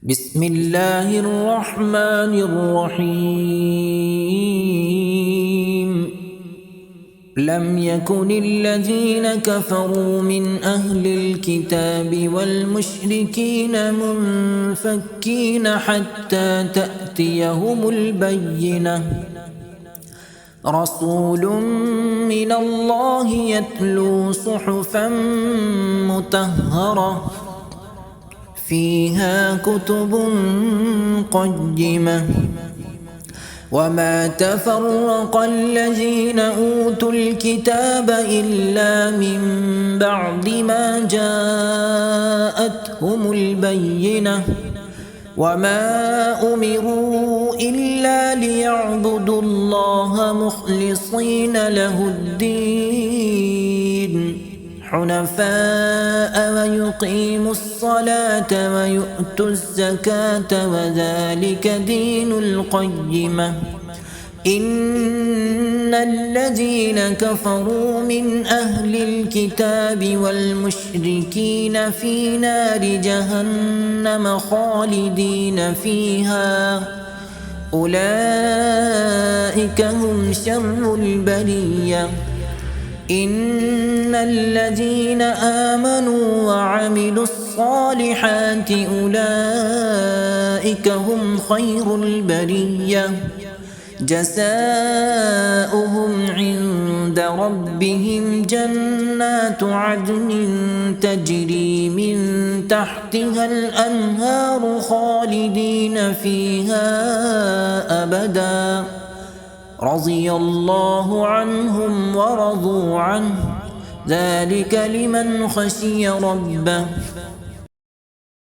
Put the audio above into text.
بسم الله الرحمن الرحيم لم يكن الذين كفروا من أهل الكتاب والمشركين منفكين حتى تأتيهم البينة رسول من الله يتلو صحفا مطهرة فيها كتب قيمة وما تفرق الذين أوتوا الكتاب إلا من بعد ما جاءتهم البينة وما أمروا إلا ليعبدوا الله مخلصين له الدين حنفاء ويقيموا الصلاة ويؤتوا الزكاة وذلك دين القيمة إن الذين كفروا من أهل الكتاب والمشركين في نار جهنم خالدين فيها أولئك هم شر البرية إن الذين آمنوا وعملوا الصالحات أولئك هم خير البرية جزاؤهم عند ربهم جنات عدن تجري من تحتها الأنهار خالدين فيها أبدا رضي الله عنهم ورضوا عنه ذلك لمن خشي ربه